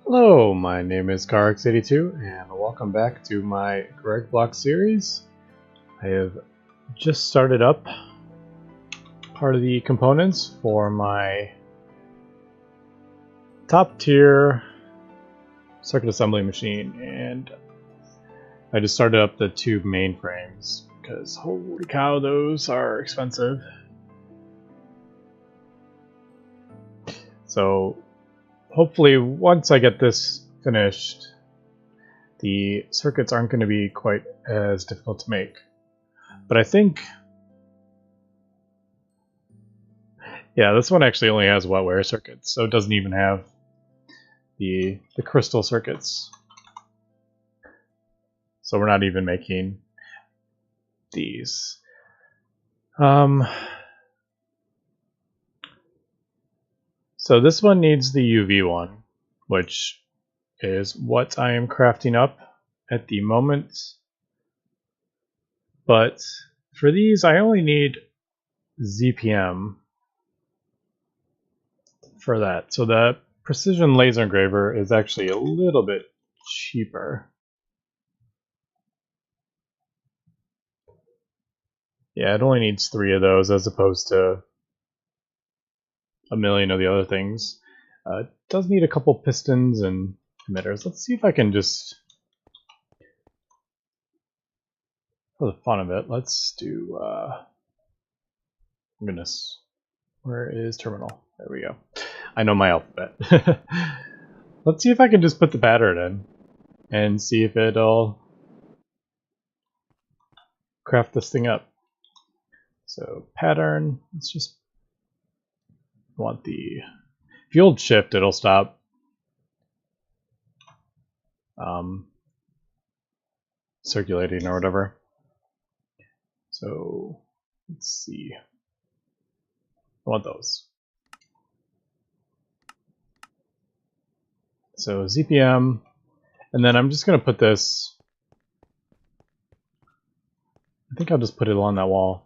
Hello, my name is CarX82 and welcome back to my GregBlock series. I have just started up part of the components for my top tier circuit assembly machine, and I just started up the two mainframes because holy cow, those are expensive. So hopefully once I get this finished, the circuits aren't going to be quite as difficult to make. But I think, yeah, this one actually only has wet wire circuits, so it doesn't even have the crystal circuits. So we're not even making these. So this one needs the UV one, which is what I am crafting up at the moment. But for these, I only need ZPM for that. So the precision laser engraver is actually a little bit cheaper. Yeah, it only needs 3 of those as opposed to a million of the other things. It does need a couple pistons and emitters. Let's see if I can just, for the fun of it, let's do, goodness, where is terminal? There we go. I know my alphabet. Let's see if I can just put the pattern in and see if it'll craft this thing up. So pattern, let's just want the, if you hold shift, it'll stop circulating or whatever. So let's see. I want those. So ZPM, and then I'm just going to put this, I think I'll just put it along that wall,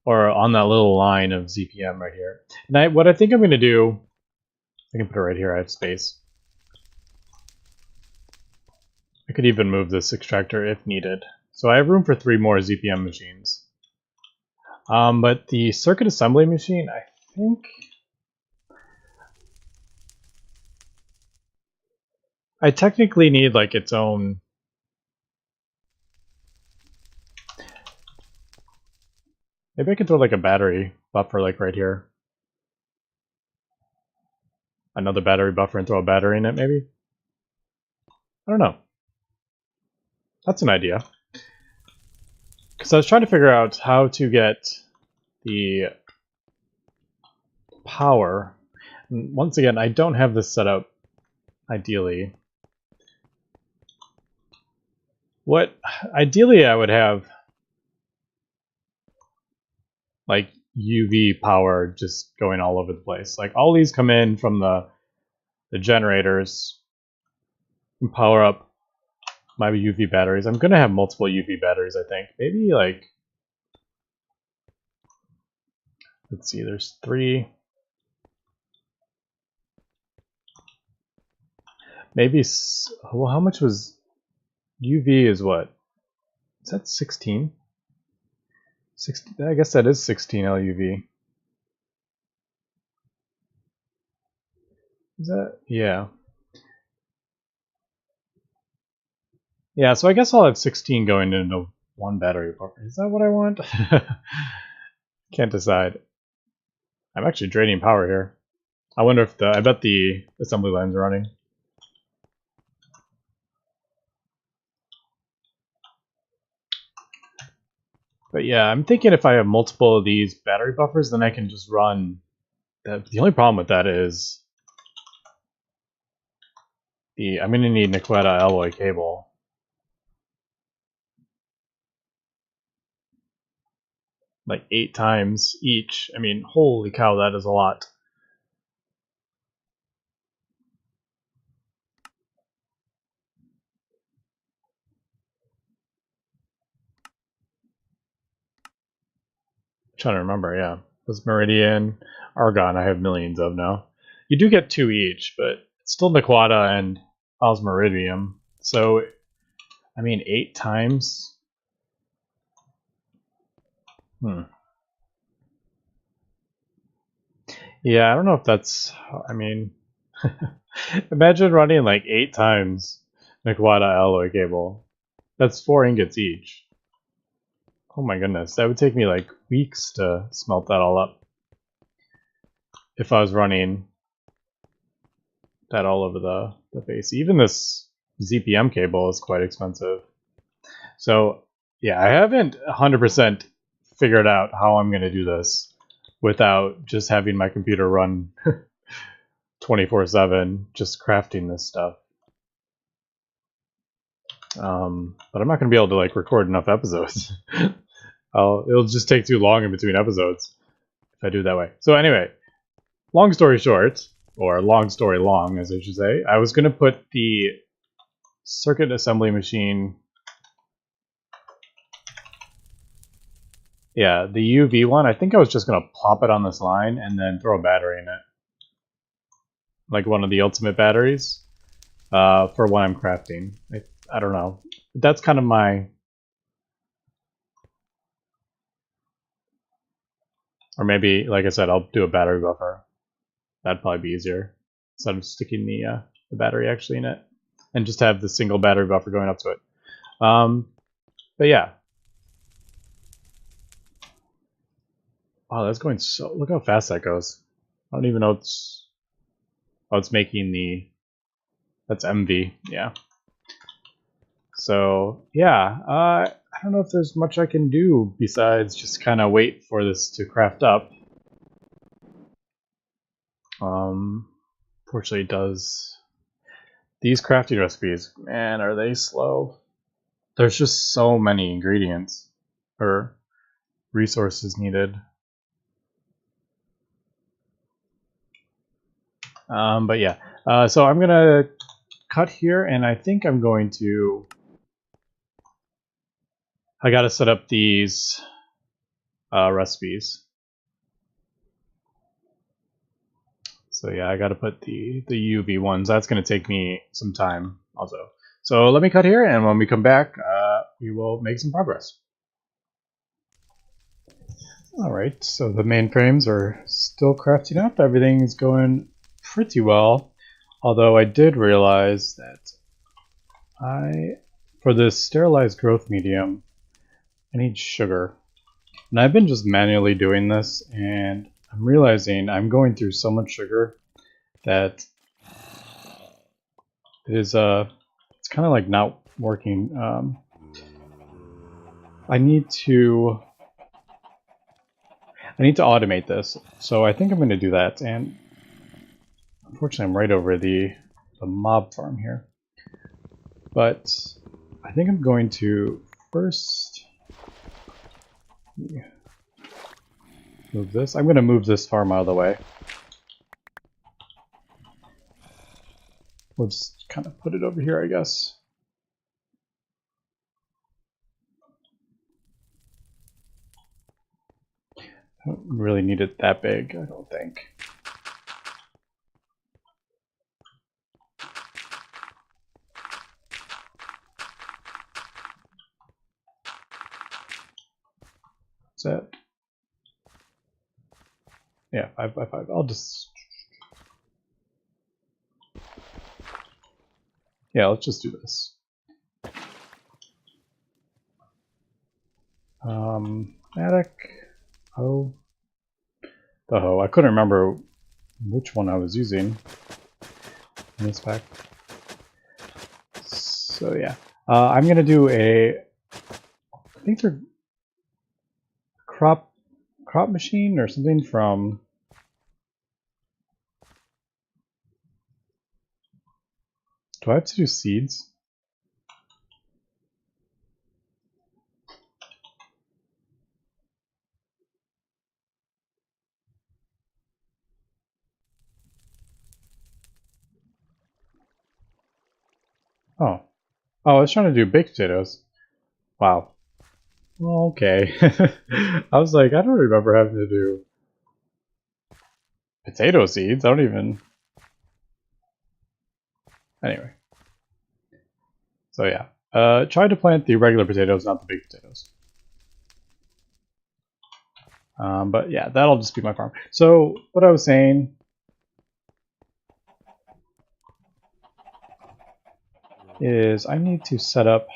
or on that little line of ZPM right here. And what I think I'm going to do, I can put it right here, I have space. I could even move this extractor if needed. So I have room for 3 more ZPM machines. But the circuit assembly machine, I think I technically need like its own. Maybe I could throw like a battery buffer like right here. Another battery buffer and throw a battery in it maybe? I don't know. That's an idea. Because I was trying to figure out how to get the power. And once again, I don't have this set up ideally. Ideally I would have like UV power just going all over the place. Like all these come in from the generators and power up my UV batteries. I'm gonna have multiple UV batteries, I think. Maybe like, let's see, there's 3. Maybe, well, how much was UV is what? Is that 16? 60, I guess that is 16 LUV. Is that? Yeah. Yeah, so I guess I'll have 16 going into 1 battery buffer. Is that what I want? Can't decide. I'm actually draining power here. I wonder if I bet the assembly line's running. But yeah, I'm thinking if I have multiple of these battery buffers, then I can just run. The only problem with that is I'm going to need Nicoletta alloy cable. Like 8 times each. I mean, holy cow, that is a lot. I'm trying to remember, yeah. This Meridian, Argon, I have millions of now. You do get 2 each, but still Naquata and Osmiridium. So, I mean, 8 times? Yeah, I don't know if that's... I mean... imagine running like 8 times Naquata alloy cable. That's 4 ingots each. Oh my goodness, that would take me like weeks to smelt that all up. If I was running that all over the base. Even this ZPM cable is quite expensive. So yeah, I haven't 100% figured out how I'm going to do this without just having my computer run 24/7, just crafting this stuff. But I'm not going to be able to like record enough episodes. It'll just take too long in between episodes if I do it that way. So anyway, long story short, or long story long, as I should say, I was going to put the circuit assembly machine, yeah, the UV one, I think I was just going to plop it on this line and then throw a battery in it. Like one of the ultimate batteries for when I'm crafting. I don't know. That's kind of my... Or maybe, like I said, I'll do a battery buffer. That'd probably be easier instead of sticking the battery actually in it, and just have the single battery buffer going up to it. But yeah. Oh, that's going so... Look how fast that goes. I don't even know it's... Oh, it's making the... That's MV, yeah. So, yeah, I don't know if there's much I can do besides just kind of wait for this to craft up. Fortunately, it does. These crafting recipes, man, are they slow? There's just so many ingredients or resources needed. But yeah, so I'm gonna cut here, and I think I'm going to... I gotta set up these recipes. So yeah, I gotta put the UV ones. That's gonna take me some time also. So let me cut here, and when we come back, we will make some progress. Alright, so the mainframes are still crafting up. Everything is going pretty well. Although I did realize that for this sterilized growth medium, I need sugar. And I've been just manually doing this, and I'm realizing I'm going through so much sugar that it is it's kind of like not working. I need to automate this, so I think I'm going to do that. And unfortunately, I'm right over the mob farm here, but I think I'm going to first move this. I'm going to move this farm out of the way. We'll just kind of put it over here, I guess. I don't really need it that big, I don't think. Is that... Yeah, 5 by 5. I'll just... Yeah, let's just do this. Attic. Oh. The hoe. I couldn't remember which one I was using in this pack. So yeah. I'm gonna do a... I think they're... crop machine or something from... Do I have to do seeds? Oh. Oh, I was trying to do baked potatoes. Wow. Well, okay. I was like, I don't remember having to do potato seeds. I don't even... Anyway. So yeah. Try to plant the regular potatoes, not the big potatoes. But yeah, that'll just be my farm. So what I was saying is I need to set up.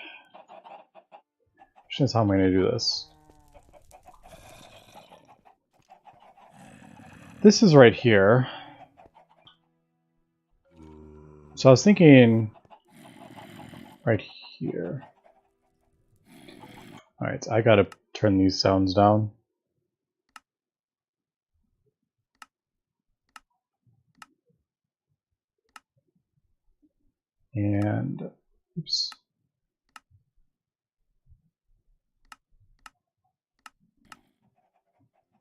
Which is how I'm going to do this. This is right here. So I was thinking right here. Alright, so I gotta turn these sounds down. And oops.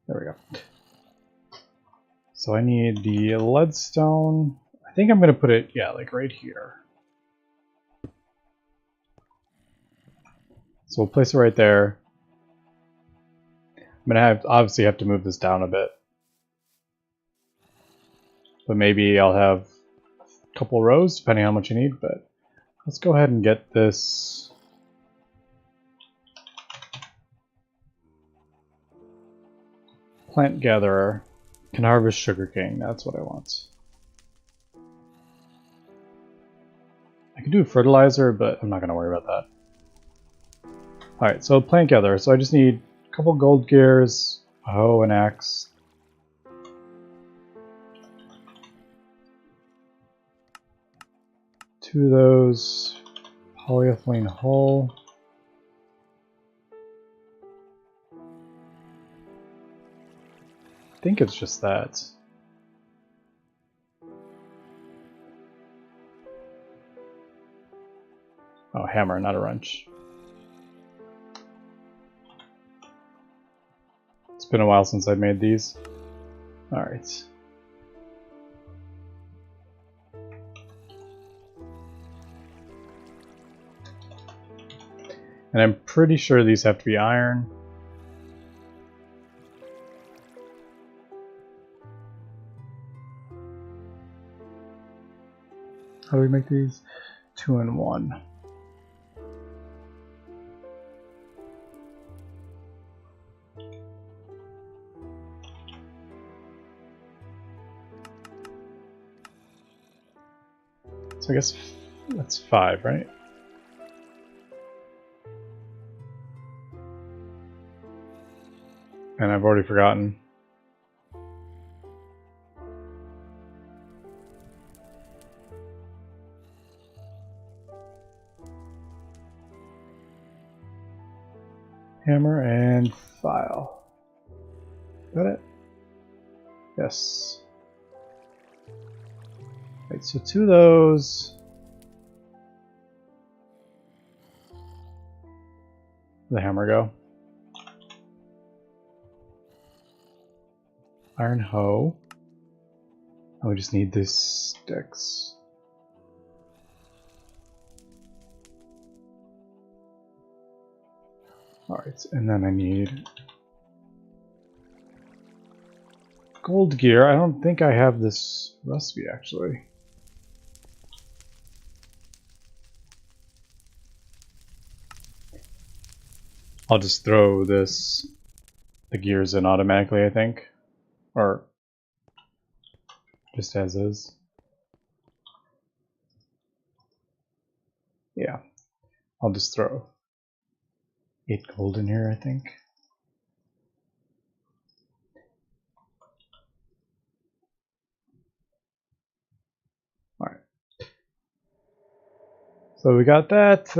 There we go. So I need the leadstone. I think I'm gonna put it, yeah, like right here. So we'll place it right there. I'm gonna obviously have to move this down a bit. But maybe I'll have a couple rows, depending on how much you need, but let's go ahead and get this. Plant gatherer can harvest sugarcane. That's what I want. I can do fertilizer, but I'm not going to worry about that. Alright, so plant gatherer. So I just need a couple gold gears, a hoe, an axe. Two of those, polyethylene hull. I think it's just that. Oh, hammer, not a wrench. It's been a while since I've made these. Alright. And I'm pretty sure these have to be iron. How do we make these? 2 and 1. So I guess that's 5, right? And I've already forgotten. Hammer and file. Is that it? Yes. Right, so 2 of those. Where'd the hammer go? Iron hoe. Oh, we just need these sticks. Alright, and then I need gold gear. I don't think I have this recipe actually. I'll just throw the gears in automatically, I think. Or just as is. Yeah. I'll just throw 8 gold in here, I think. Alright. So we got that.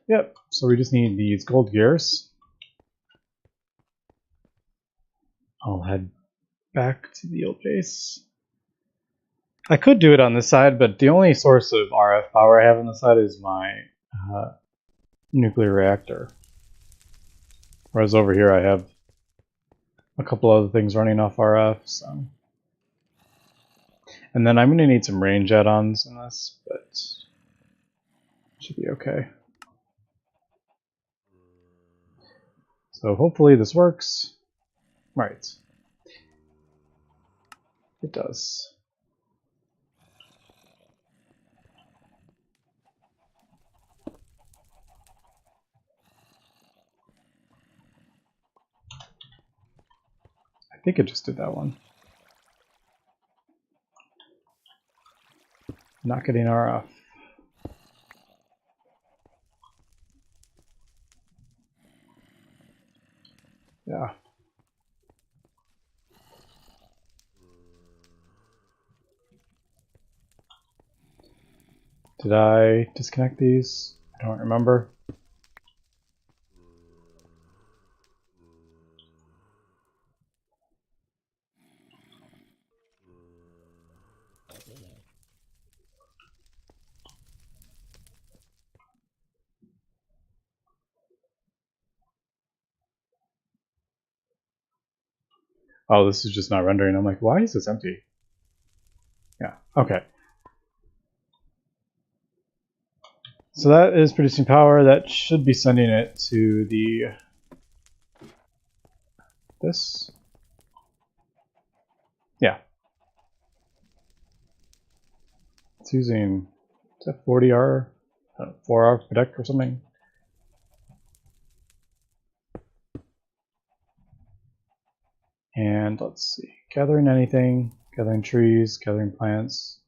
Yep. So we just need these gold gears. I'll head back to the old base. I could do it on this side, but the only source of RF power I have on this side is my nuclear reactor. Whereas over here I have a couple other things running off RF, so. And then I'm going to need some range add-ons in this, but should be okay. So hopefully this works. Right. It does. I think it just did that one. Not getting RF. Yeah. Did I disconnect these? I don't remember. Oh, this is just not rendering. I'm like, why is this empty? Yeah, okay. So that is producing power. That should be sending it to this. Yeah. It's using, is that 40R? 4R protect or something? And let's see, gathering anything, gathering trees, gathering plants.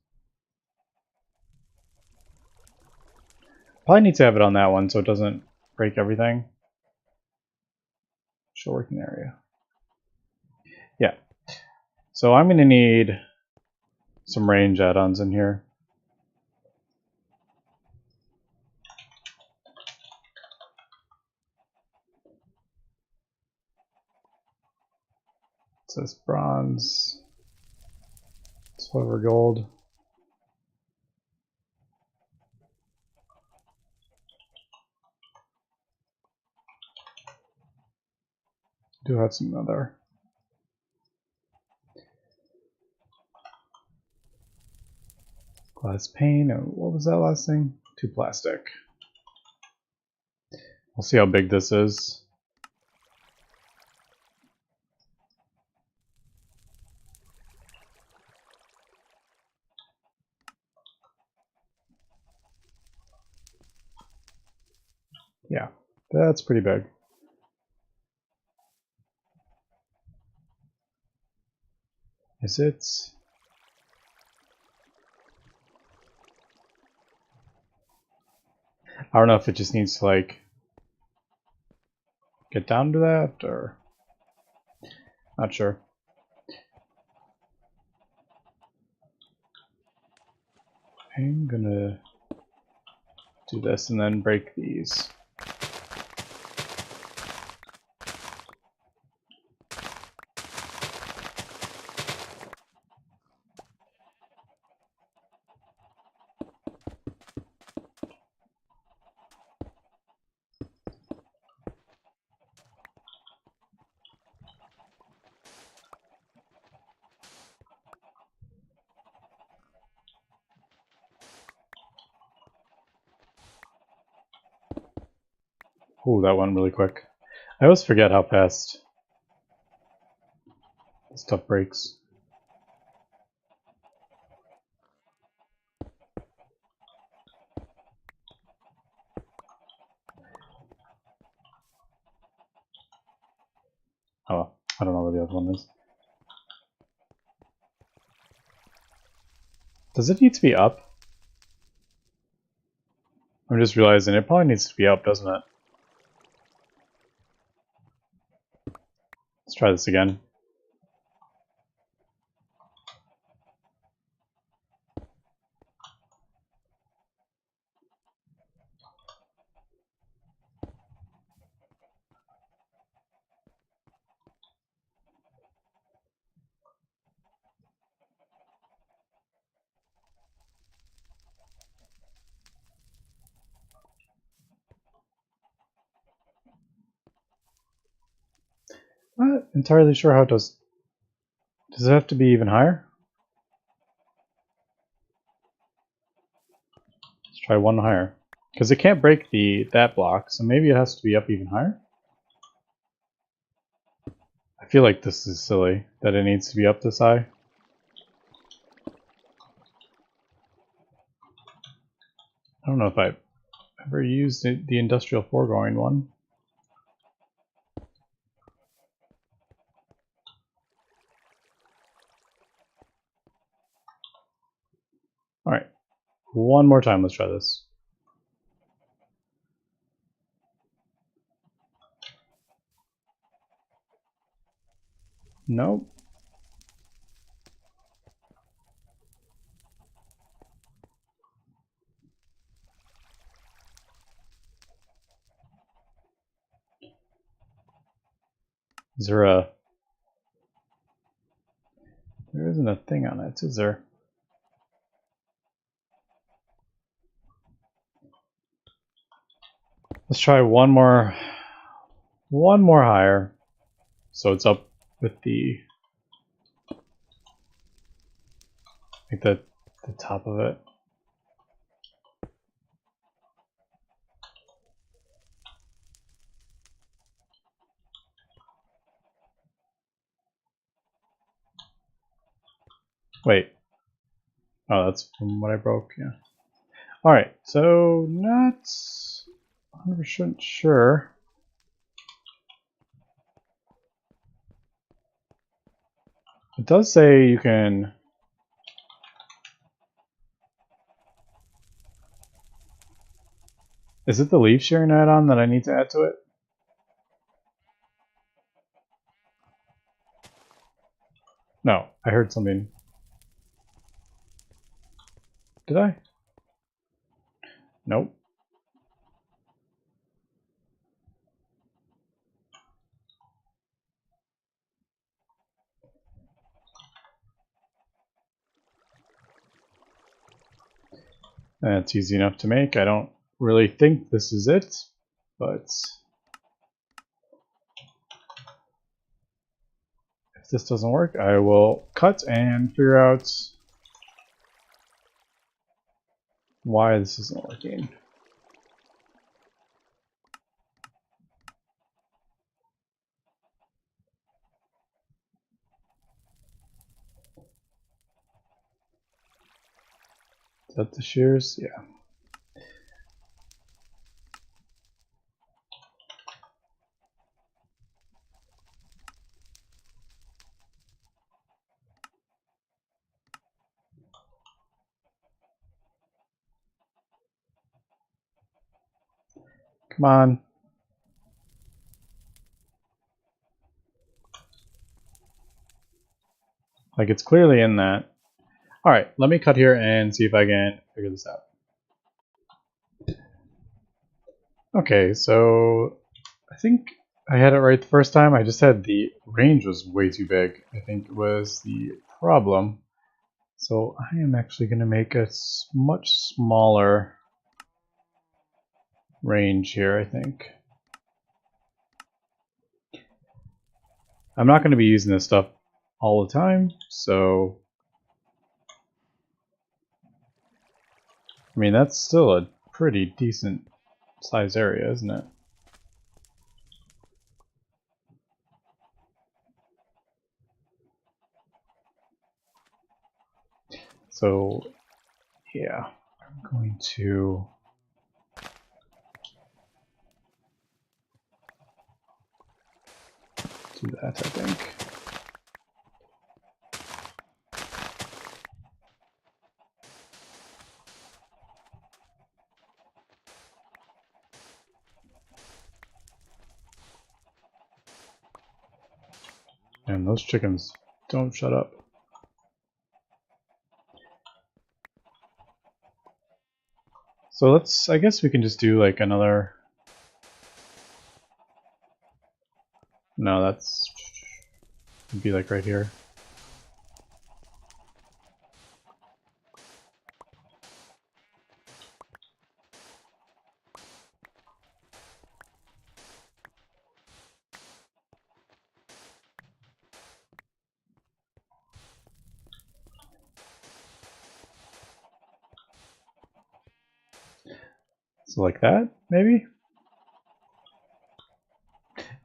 Probably need to have it on that one so it doesn't break everything. Show working area. Yeah. So I'm going to need some range add-ons in here. It says bronze, silver, gold. Do have some other. Glass pane. What was that last thing? 2 plastic. We'll see how big this is. Yeah, that's pretty big. Is it? I don't know if it just needs to like get down to that or not sure. I'm gonna do this and then break these. Oh, that went really quick. I always forget how fast stuff breaks. Oh, I don't know where the other one is. Does it need to be up? I'm just realizing it probably needs to be up, doesn't it? Let's try this again. Not entirely sure how it does. Does it have to be even higher? Let's try one higher. Because it can't break that block, so maybe it has to be up even higher? I feel like this is silly, that it needs to be up this high. I don't know if I've ever used the industrial foregoing one. Alright, one more time, let's try this. Nope. Is there a... There isn't a thing on it, is there? Let's try one more higher. So it's up with the... like the top of it. Wait. Oh, that's from what I broke, yeah. Alright, so not 100% sure. It does say you can... Is it the leaf shearing add-on that I need to add to it? No, I heard something. Did I? Nope. That's easy enough to make. I don't really think this is it, but if this doesn't work, I will cut and figure out why this isn't working. Is that the shears? Yeah. Come on. Like it's clearly in that. Alright, let me cut here and see if I can figure this out. Okay, so I think I had it right the first time. I just had the range was way too big. I think it was the problem. So I am actually going to make a much smaller range here, I think. I'm not going to be using this stuff all the time, so I mean that's still a pretty decent size area, isn't it? So yeah, I'm going to do that, I think. And those chickens don't shut up. So let's, I guess we can just do like another, no, that's, it'd be like right here. So like that, maybe?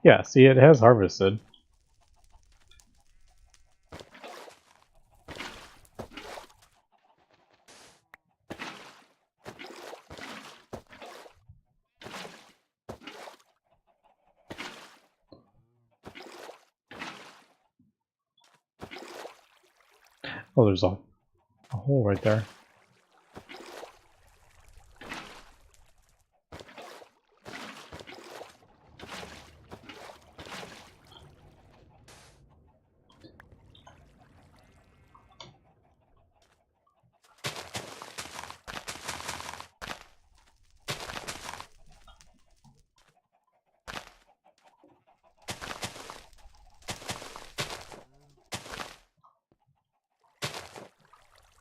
Yeah, see, it has harvested. Oh, there's a hole right there.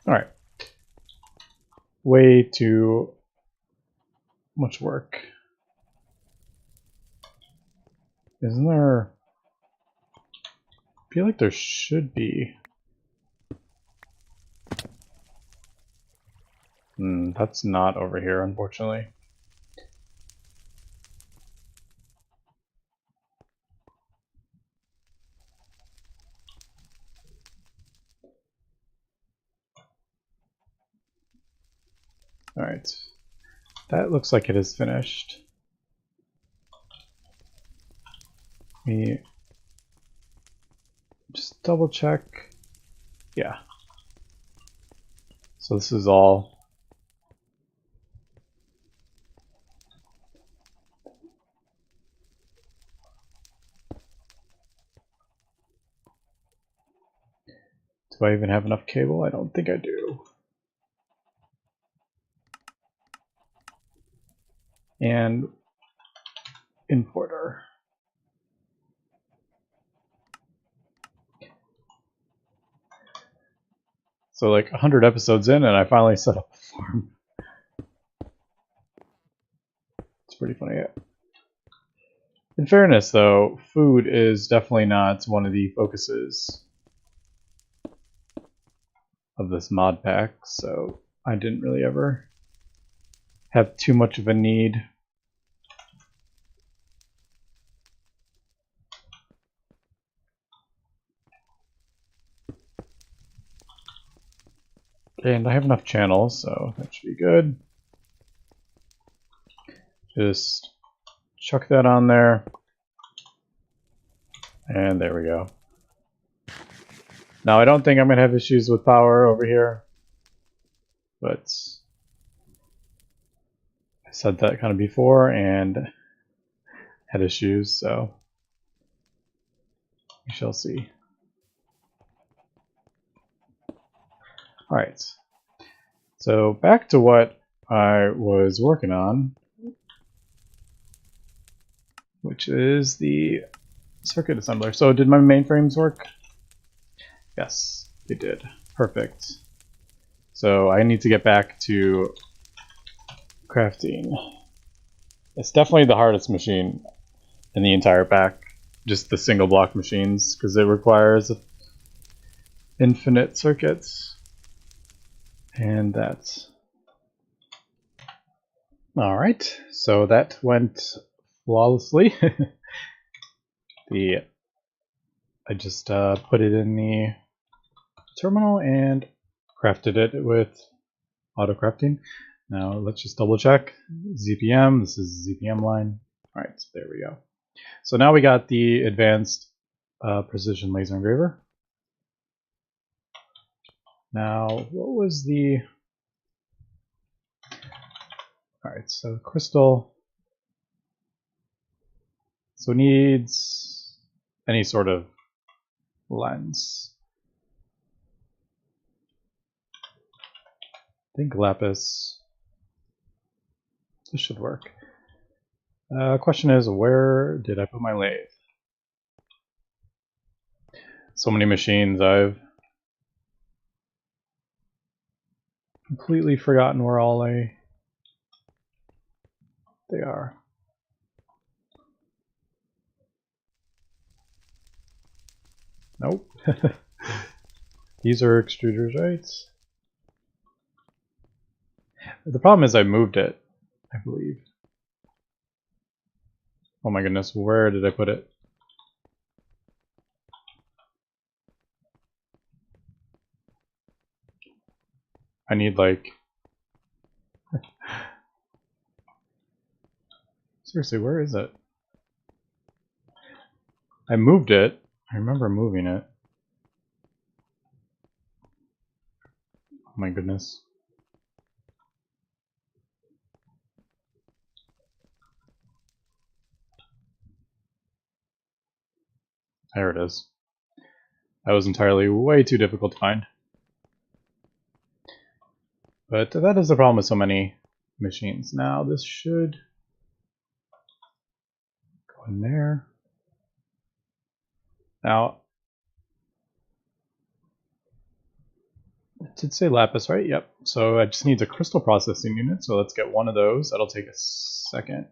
All right. Way too much work. Isn't there? I feel like there should be. That's not over here, unfortunately. All right. That looks like it is finished. Let me just double check. Yeah. So this is all. Do I even have enough cable? I don't think I do. And importer. So like 100 episodes in, and I finally set up a farm. It's pretty funny. In fairness, though, food is definitely not one of the focuses of this mod pack, so I didn't really ever have too much of a need. And I have enough channels, so that should be good. Just chuck that on there. And there we go. Now I don't think I'm going to have issues with power over here. But I said that kind of before and had issues, so we shall see. Alright. So back to what I was working on, which is the circuit assembler. So did my mainframes work? Yes, they did. Perfect. So I need to get back to crafting. It's definitely the hardest machine in the entire pack, just the single block machines, because it requires infinite circuits. And that's all right. So that went flawlessly. I just put it in the terminal and crafted it with auto crafting. Now let's just double check. ZPM, this is ZPM line. All right, so there we go. So now we got the advanced precision laser engraver. Now, what was the... All right, so crystal. So it needs any sort of lens. I think lapis. This should work. Question is, where did I put my lathe? So many machines, I've completely forgotten where all they are. Nope. These are extruders, right? The problem is I moved it, I believe. Oh my goodness, where did I put it? I need like... Seriously, where is it? I moved it. I remember moving it. Oh my goodness. There it is. That was entirely way too difficult to find. But that is the problem with so many machines. Now this should go in there. Now, did say lapis, right? Yep. So I just need a crystal processing unit, so let's get one of those. That'll take a second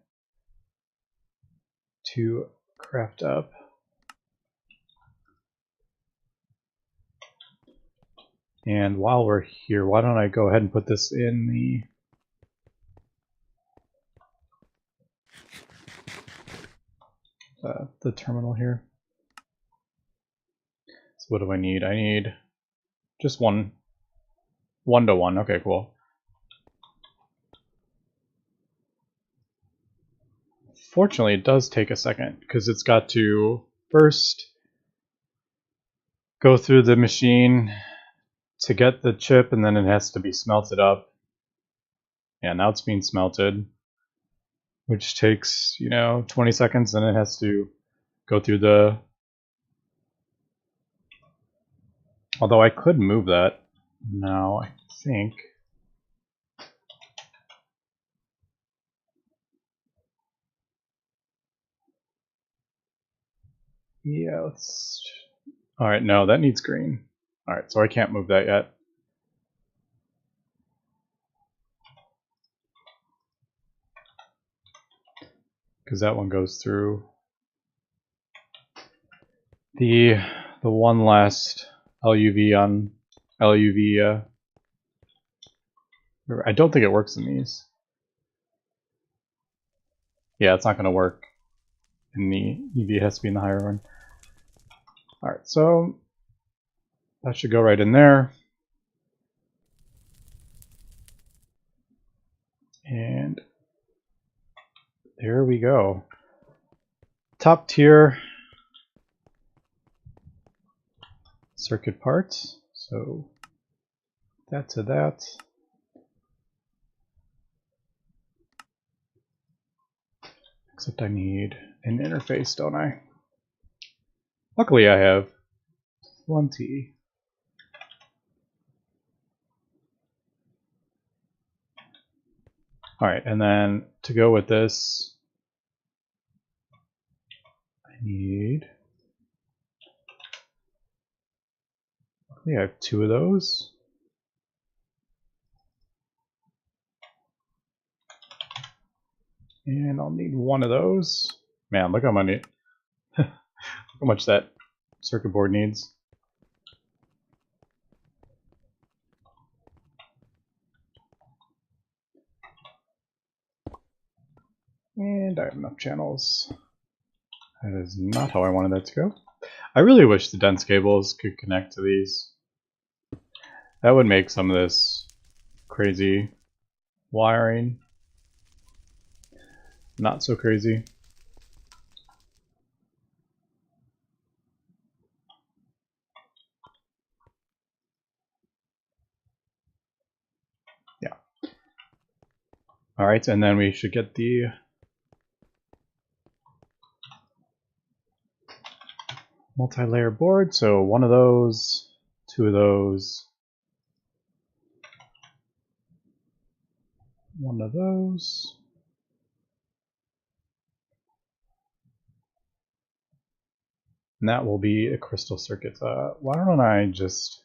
to craft up. And while we're here, why don't I go ahead and put this in the terminal here. So what do I need? I need just one to one. Okay, cool. Fortunately, it does take a second because it's got to first go through the machine to get the chip, and then it has to be smelted up. Yeah, now it's being smelted, which takes, 20 seconds, and it has to go through the... Although I could move that now, I think. Yeah, let's... Alright, no, that needs green. Alright, so I can't move that yet. Because that one goes through the one last LUV on LUV. I don't think it works in these. Yeah, it's not going to work in the EV. It has to be in the higher one. Alright, so that should go right in there. And there we go. Top tier circuit parts. So that to that. Except I need an interface, don't I? Luckily I have plenty. Alright, and then to go with this, I need... Luckily I have two of those. And I'll need one of those. Man, look how many, look how much that circuit board needs. And I have enough channels. That is not how I wanted that to go. I really wish the dense cables could connect to these. That would make some of this crazy wiring not so crazy. Yeah. All right, and then we should get the multi-layer board. So one of those, two of those, one of those. And that will be a crystal circuit. Why don't I just...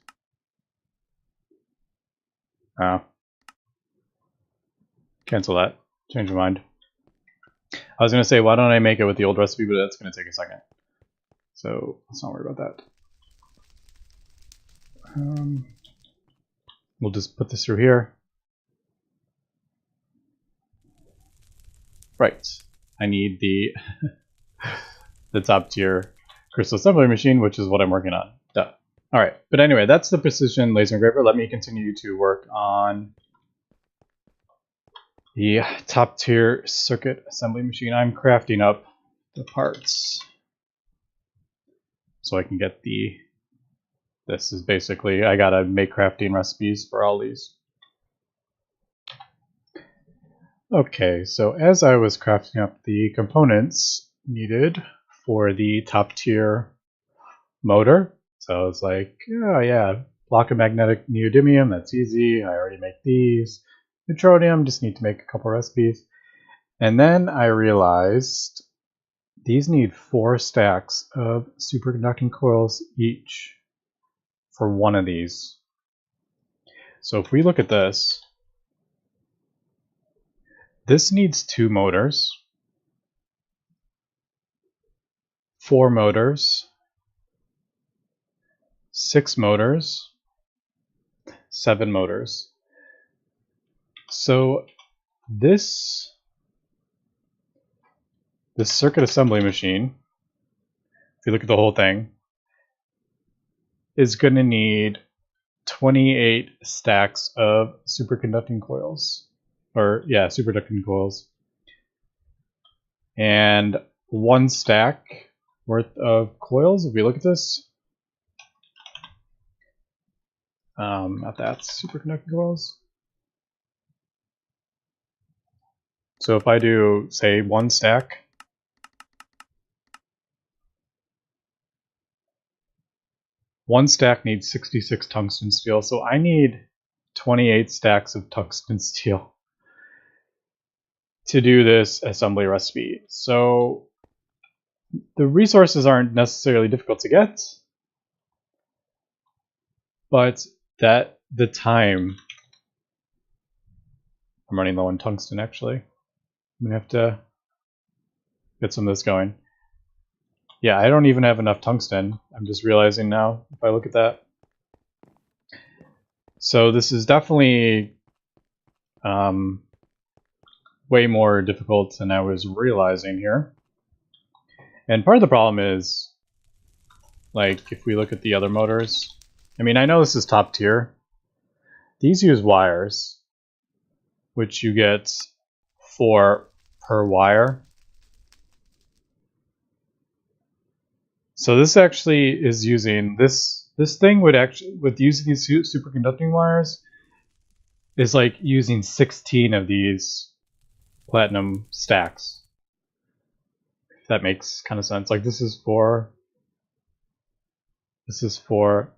cancel that. Change my mind. I was going to say, why don't I make it with the old recipe, but that's going to take a second. So let's not worry about that. We'll just put this through here. Right. I need the the top tier crystal assembly machine, which is what I'm working on. Duh. All right. But anyway, that's the precision laser engraver. Let me continue to work on the top tier circuit assembly machine. I'm crafting up the parts so I can get the... This is basically, I gotta make crafting recipes for all these. Okay, so as I was crafting up the components needed for the top tier motor, so I was like, oh yeah, block of magnetic neodymium, that's easy, I already make these. Neutronium, just need to make a couple recipes. And then I realized these need 4 stacks of superconducting coils each for one of these. So if we look at this, this needs 2 motors, 4 motors, 6 motors, 7 motors. So this circuit assembly machine, if you look at the whole thing, is going to need 28 stacks of superconducting coils. Or, yeah, superconducting coils. And 1 stack worth of coils, if we look at this, not that, superconducting coils. So if I do, say, 1 stack, one stack needs 66 tungsten steel, so I need 28 stacks of tungsten steel to do this assembly recipe. So the resources aren't necessarily difficult to get, but that the time, I'm running low on tungsten actually. I'm gonna have to get some of this going. Yeah, I don't even have enough tungsten. I'm just realizing now if I look at that. So this is definitely way more difficult than I was realizing here. And part of the problem is, like, if we look at the other motors, I mean, I know this is top tier. These use wires, which you get 4 per wire. So this actually is using this thing would actually, with using these superconducting wires, is like using 16 of these platinum stacks. If that makes kind of sense. Like this is 4. This is 4.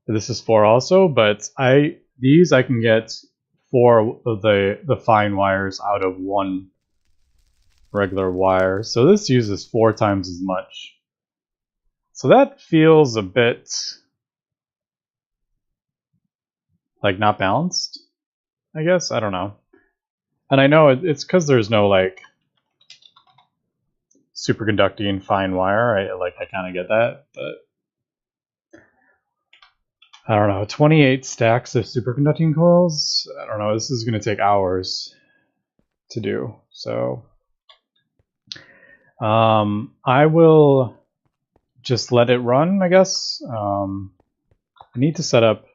This is 4 also, but these I can get 4 of the fine wires out of 1 regular wire. So this uses 4 times as much. So that feels a bit like not balanced, I guess. I don't know. And I know it's because there's no like superconducting fine wire. I kind of get that, but I don't know. 28 stacks of superconducting coils. I don't know. This is going to take hours to do. So I will just let it run, I guess. I need to set up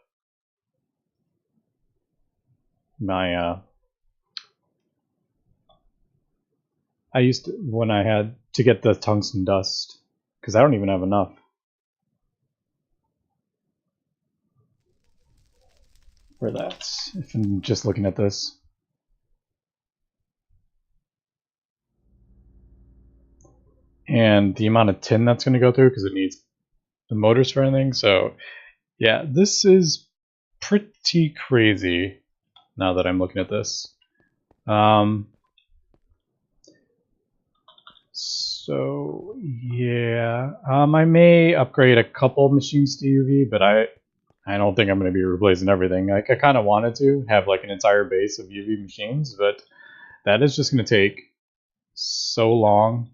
my I used to, when I had to get the tungsten dust, because I don't even have enough for that, if I'm just looking at this. And the amount of tin that's going to go through, because it needs the motors for anything. So yeah, this is pretty crazy now that I'm looking at this. So yeah, I may upgrade a couple machines to UV, but I don't think I'm going to be replacing everything. Like I kind of wanted to have like an entire base of UV machines, but that is just going to take so long.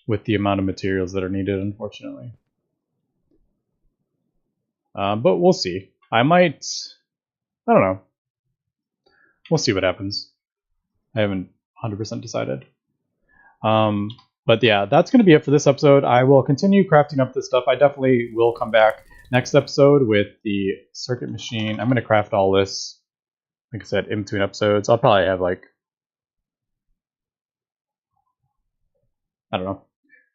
With the amount of materials that are needed, unfortunately. But we'll see. I don't know. We'll see what happens. I haven't 100% decided. But yeah, that's going to be it for this episode. I will continue crafting up this stuff. I definitely will come back next episode with the circuit machine. I'm going to craft all this, like I said, in between episodes. I'll probably have like, I don't know.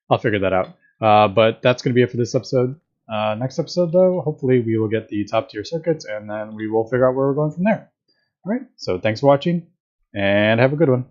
I'll figure that out. But that's going to be it for this episode. Next episode, though, hopefully we will get the top tier circuits, and then we will figure out where we're going from there. All right, so thanks for watching, and have a good one.